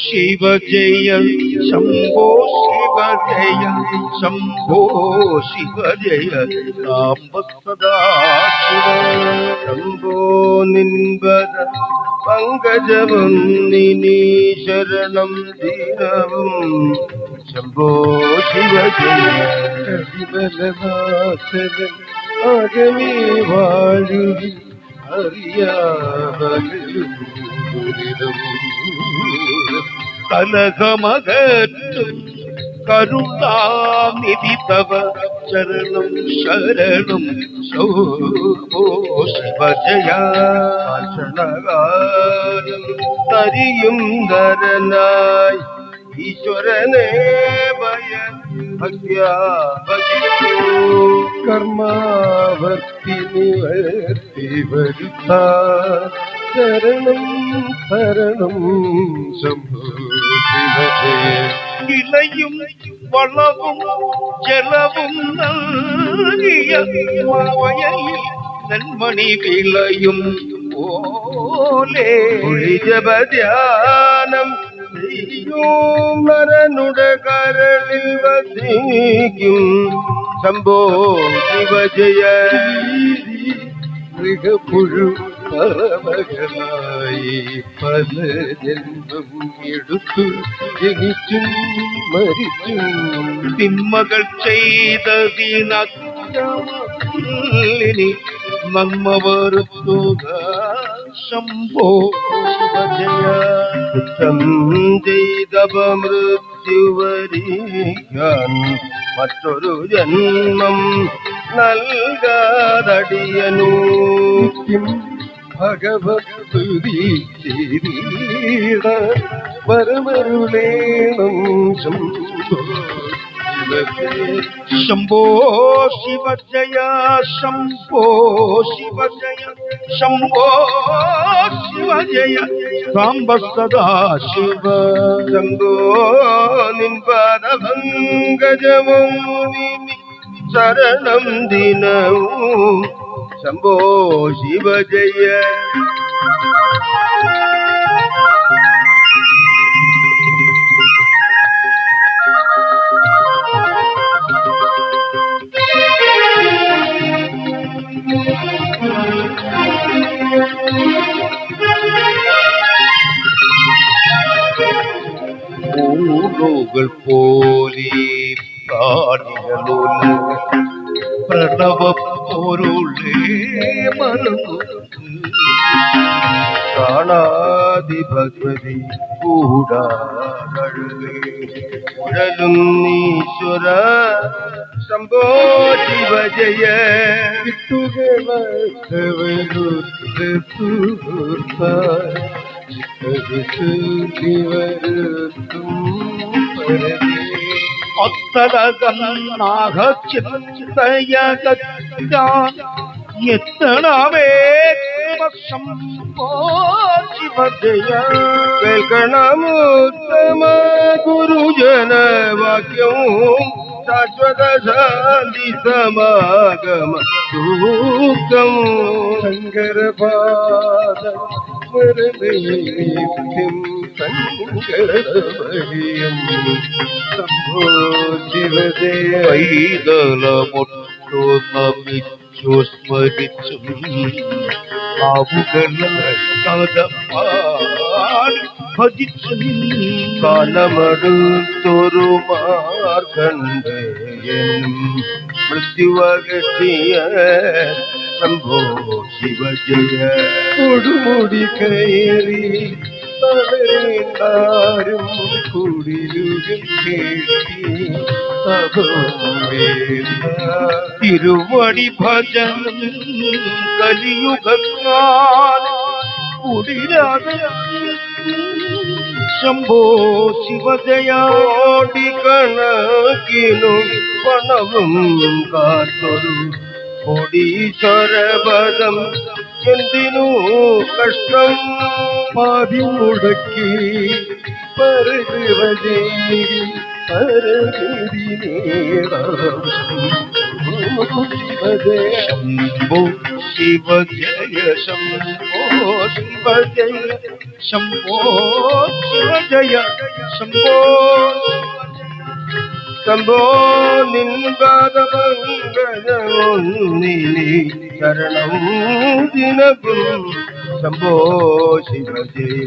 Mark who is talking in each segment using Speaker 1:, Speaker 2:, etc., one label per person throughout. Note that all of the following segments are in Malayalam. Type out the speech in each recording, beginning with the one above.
Speaker 1: शिव जय शंभो शिव जय शंभो शिव जय साम्ब सदा शिव शंभो निन्बद पंकजवं निनी शरणं दीनवं शंभो शिव जय हरिबलवासवन आगमे वाळुवि അറിയാവതുരിതം കലകമകറ്റും കരുണാനിധി തവ ശരണം ശരണം ശംഭോ ശിവ ജയ ശരണകാലം തരിയും ധരനായി ഈശ്വരനെ ഭയ ഭക്യാ ഭജിക്കൂ കർമാവർത്തി നിവർത്തി വരുത്താ ശരണം ശരണം ശംഭോ ശിവജയ ഇലയും വളവും ജലവും നൽകിയ മാവയയിൽ നെന്മണി വിളയും പോലെ ജപധ്യാനം നരനുട കരളിൽ വസിക്കും ശംഭോ ശിവ ജയ മൃഗപുഴു പറവകളായി പല ജന്മം എടുത്തു ജനിച്ചും മരിച്ചും തിന്മകൾ ചെയ്തതിനി നന്മ വരുത്തുക ശംഭോ ശിവ ജയ കുറ്റം ചെയ്തവ മൃത്യു വരിക്കാൻ മറ്റൊരു ജന്മം നൽകാതടിയനു ഭഗവത്പ്രീതി ചെയ്തീട പരമരുളേണം ശംഭോ ശിവ ജയ ശംഭോ ശിവ ജയ ശംഭോ ശിവ ജയ സാംബ സദാ ശിവ ശംഭോ നിൻപാദപങ്കജവും ശരണം ദിനവും ശംഭോ ശിവ ജയ ൂകൾ പോലെ പ്രാണികളുള്ള പ്രണവ പൊരുളേ മറന്നു കാണാതി ഭഗവതി കൂടാതഴകേ ഉഴലും ഈശ്വര ശംഭോ ശിവ ജയ എത്തണമേ ശംഭോ ശിവ ജയ കേൾക്കണമുത്തമ ഗുരുജന വാക്യവും ശാശ്വത ശാന്തി സമാഗമ സൂക്തം ശങ്കരപാദ സ്മരണീയം സങ്കരവലിയം ശംഭോ ശിവജയ പൈതലമൊട്ടു നമിച്ചു സ്മരിച്ചും ഭജിച്ചും കാലമടുത്തൊരു മാർക്കണ്ഡേയനും മൃത്യുവകറ്റിയ ശംഭോ ശിവ ജയ കൊടുമുടി കയറി തളരേണ്ടാരും കുടിലുകൾ കേട്ടി തിരുവടി ഭജനം കലിയുഗാൽ കുടിരാതെ ശംഭോ ശിവ ജയോടി കണക്കിനു പണവും കാത്തൊരു കോടീശ്വരപദം എന്തിനു കഷ്ടം പാതി മുടക്കി പരജീവി शंभो शिव जय शंभो शिव जय शंभो शिव जय शंभो शंभो निन्बादमङ्गलमुन्निनि शरणं दिनगुं शंभो शिव जय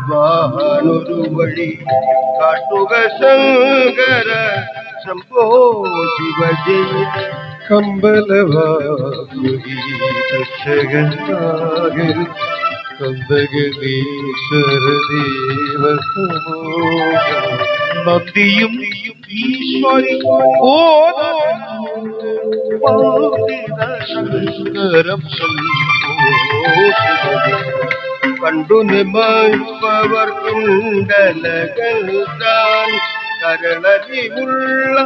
Speaker 1: வாழ்வானொரு வழி காட்டுக சங்கர சம்போ சிவஜெய கம்பலவாசுகி தட்சகனாக കന്ദഗണീശ്വര ദേവസമോഹ നന്ദിയും ഈശ്വരി ശങ്കരം കണ്ടു നിമൽപ്പവർ കുണ്ടലകൾ താൻ കരണതിമുള്ള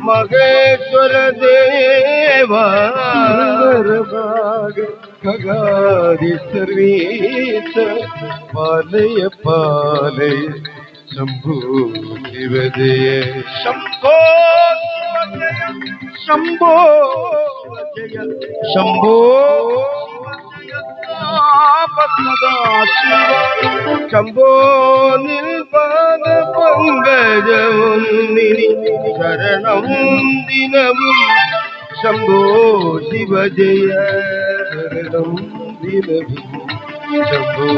Speaker 1: മഹേശ്വര ദേവാരഭാഗ खगादि सर्वेश पालय पालय शंभो शिव जय शंभो शंभो जय शंभो शंभो निर्वाण पंकजमुन्निनि शरणं दिनमुं शंभो शिव जय शरणं दिनमुं शंभो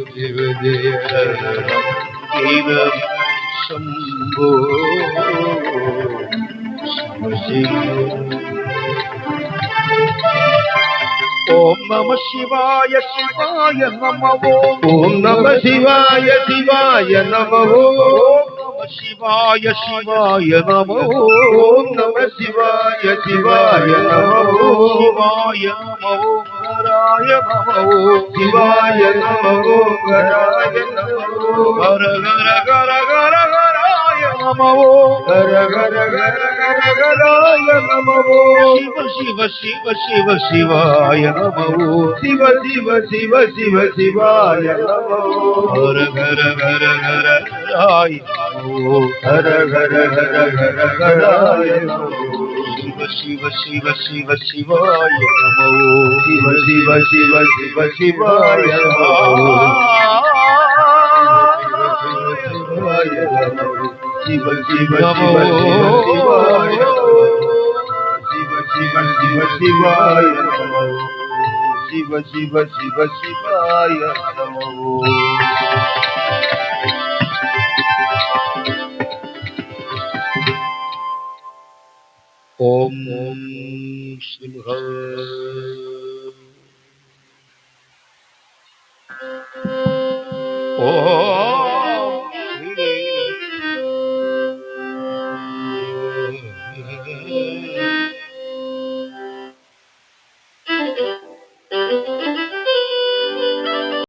Speaker 1: शिव जय दिनं शंभो शिव ओम नमः शिवाय शिवाय नमः ओम नमः शिवाय शिवाय नमः ओम शिवाय शिवाय नमः ओम नमः शिवाय शिवाय नमः शिवाय नमः हराय नमः शिवाय नमः हराय नमः हर हर हर हर हराय नमः हर हर हर हर हराय नमः शिव शिव शिव शिव शिवाय नमः शिव शिव शिव शिव शिवाय नमः हर हर हर हर हराय हर हर हर हर हराय शिव शिव शिव शिव शिवाय नमः शिव शिव शिव शिव शिवाय शिव शिव शिव शिवाय शिव शिव शिव शिवाय नमः शिव शिव शिव शिवाय नमः ओम सिंह ओम